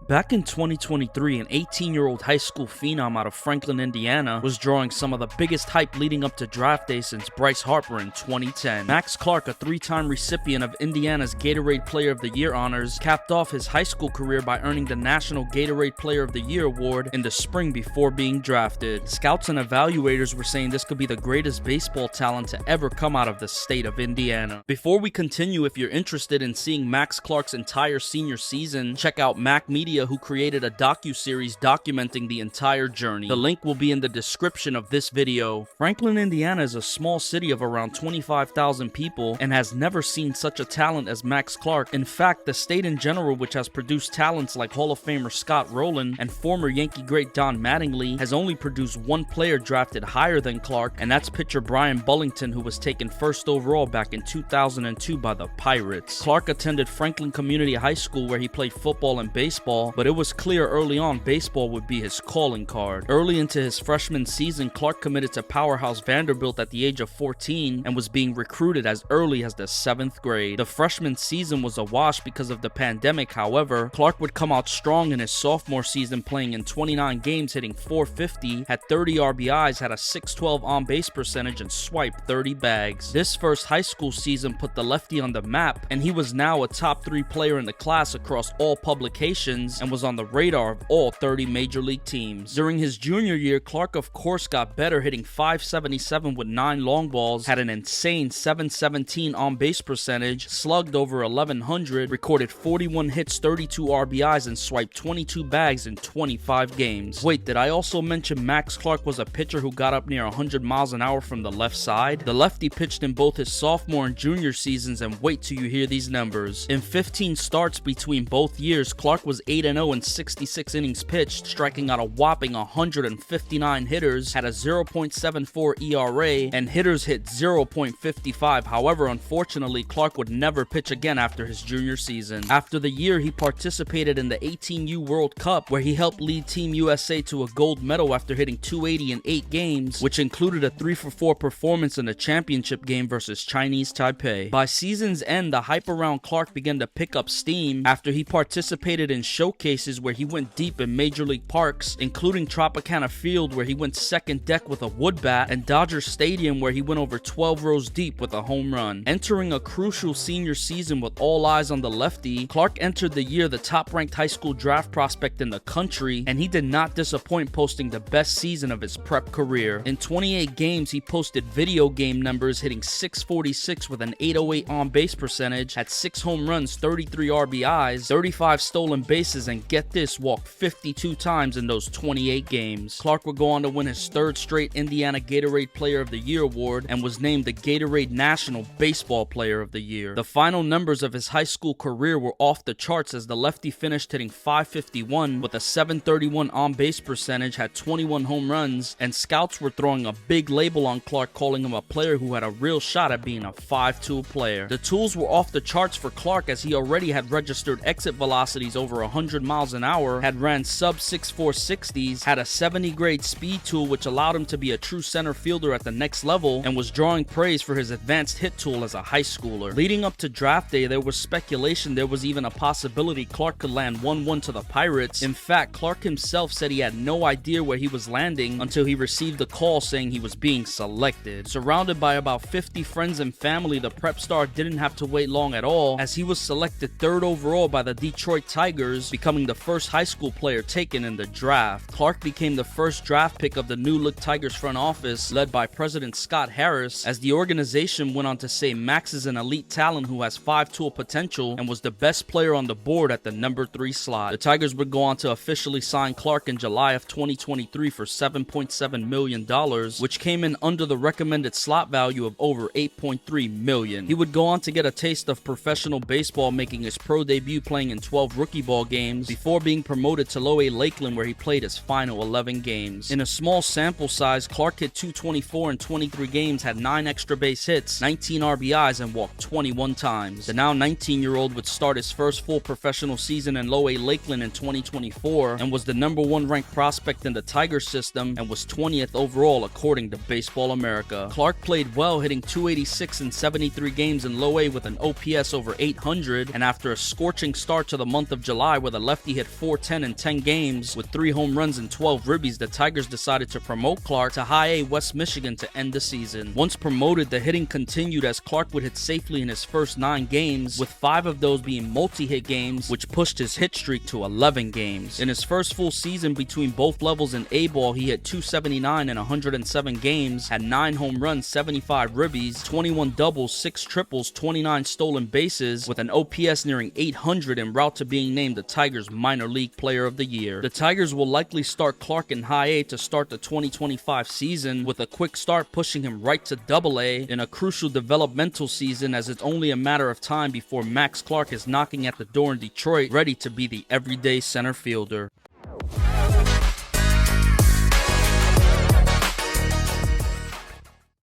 Back in 2023, an 18-year-old high school phenom out of Franklin, Indiana was drawing some of the biggest hype leading up to draft day since Bryce Harper in 2010. Max Clark, a three-time recipient of Indiana's Gatorade Player of the Year honors, capped off his high school career by earning the National Gatorade Player of the Year award in the spring before being drafted. Scouts and evaluators were saying this could be the greatest baseball talent to ever come out of the state of Indiana. Before we continue, if you're interested in seeing Max Clark's entire senior season, check out Mack Media, who created a docuseries documenting the entire journey. The link will be in the description of this video. Franklin, Indiana is a small city of around 25,000 people and has never seen such a talent as Max Clark. In fact, the state in general, which has produced talents like Hall of Famer Scott Rowland and former Yankee great Don Mattingly, has only produced one player drafted higher than Clark, and that's pitcher Brian Bullington, who was taken first overall back in 2002 by the Pirates. Clark attended Franklin Community High School, where he played football and baseball, but it was clear early on baseball would be his calling card. Early into his freshman season, Clark committed to powerhouse Vanderbilt at the age of 14 and was being recruited as early as the 7th grade. The freshman season was a wash because of the pandemic. However, Clark would come out strong in his sophomore season, playing in 29 games, hitting .450, had 30 RBIs, had a .612 on-base percentage, and swiped 30 bags. This first high school season put the lefty on the map, and he was now a top 3 player in the class across all publications and was on the radar of all 30 major league teams. During his junior year, Clark of course got better, hitting .577 with 9 long balls, had an insane .717 on-base percentage, slugged over 1100, recorded 41 hits, 32 RBIs, and swiped 22 bags in 25 games. Wait, did I also mention Max Clark was a pitcher who got up near 100 miles an hour from the left side? The lefty pitched in both his sophomore and junior seasons, and wait till you hear these numbers. In 15 starts between both years, Clark was 8-0 in 66 innings pitched, striking out a whopping 159 hitters, had a 0.74 ERA, and hitters hit 0.55. However, unfortunately, Clark would never pitch again after his junior season. After the year, he participated in the 18U World Cup, where he helped lead Team USA to a gold medal after hitting .280 in 8 games, which included a 3-for-4 performance in the championship game versus Chinese Taipei. By season's end, the hype around Clark began to pick up steam after he participated in showcases where he went deep in major league parks, including Tropicana Field, where he went second deck with a wood bat, and Dodger Stadium, where he went over 12 rows deep with a home run. Entering a crucial senior season with all eyes on the lefty, Clark entered the year the top-ranked high school draft prospect in the country, and he did not disappoint, posting the best season of his prep career. In 28 games, he posted video game numbers, hitting .646 with an .808 on-base percentage, had 6 home runs, 33 RBIs, 35 stolen bases, and get this, walked 52 times in those 28 games. Clark would go on to win his 3rd straight Indiana Gatorade Player of the Year award and was named the Gatorade National Baseball Player of the Year. The final numbers of his high school career were off the charts, as the lefty finished hitting .551 with a .731 on-base percentage, had 21 home runs, and scouts were throwing a big label on Clark, calling him a player who had a real shot at being a 5-tool player. The tools were off the charts for Clark, as he already had registered exit velocities over 100 miles an hour, had ran sub-6.4 60s, had a 70 grade speed tool which allowed him to be a true center fielder at the next level, and was drawing praise for his advanced hit tool as a high schooler. Leading up to draft day, there was speculation there was even a possibility Clark could land 1-1 to the Pirates. In fact, Clark himself said he had no idea where he was landing until he received a call saying he was being selected. Surrounded by about 50 friends and family, the prep star didn't have to wait long at all, as he was selected 3rd overall by the Detroit Tigers, becoming the first high school player taken in the draft. Clark became the first draft pick of the new look Tigers front office, led by President Scott Harris, as the organization went on to say Max is an elite talent who has 5-tool potential and was the best player on the board at the number 3 slot. The Tigers would go on to officially sign Clark in July of 2023 for $7.7 million, which came in under the recommended slot value of over $8.3 million. He would go on to get a taste of professional baseball, making his pro debut playing in 12 rookie ball games before being promoted to Low A Lakeland, where he played his final 11 games. In a small sample size, Clark hit .224 in 23 games, had 9 extra base hits, 19 RBIs, and walked 21 times. The now 19-year-old would start his first full professional season in Low A Lakeland in 2024 and was the number 1 ranked prospect in the Tiger system and was 20th overall according to Baseball America. Clark played well, hitting .286 in 73 games in Low A with an OPS over 800, and after a scorching start to the month of July with the lefty hit .410 in 10 games with 3 home runs and 12 ribbies, the Tigers decided to promote Clark to High A West Michigan to end the season. Once promoted, the hitting continued as Clark would hit safely in his first 9 games, with 5 of those being multi-hit games, which pushed his hit streak to 11 games. In his first full season between both levels in A-ball, he hit .279 in 107 games, had 9 home runs, 75 ribbies, 21 doubles, 6 triples, 29 stolen bases, with an OPS nearing 800 en route to being named the Tigers Minor League Player of the Year. The Tigers will likely start Clark in High A to start the 2025 season, with a quick start pushing him right to Double A in a crucial developmental season, as it's only a matter of time before Max Clark is knocking at the door in Detroit, ready to be the everyday center fielder.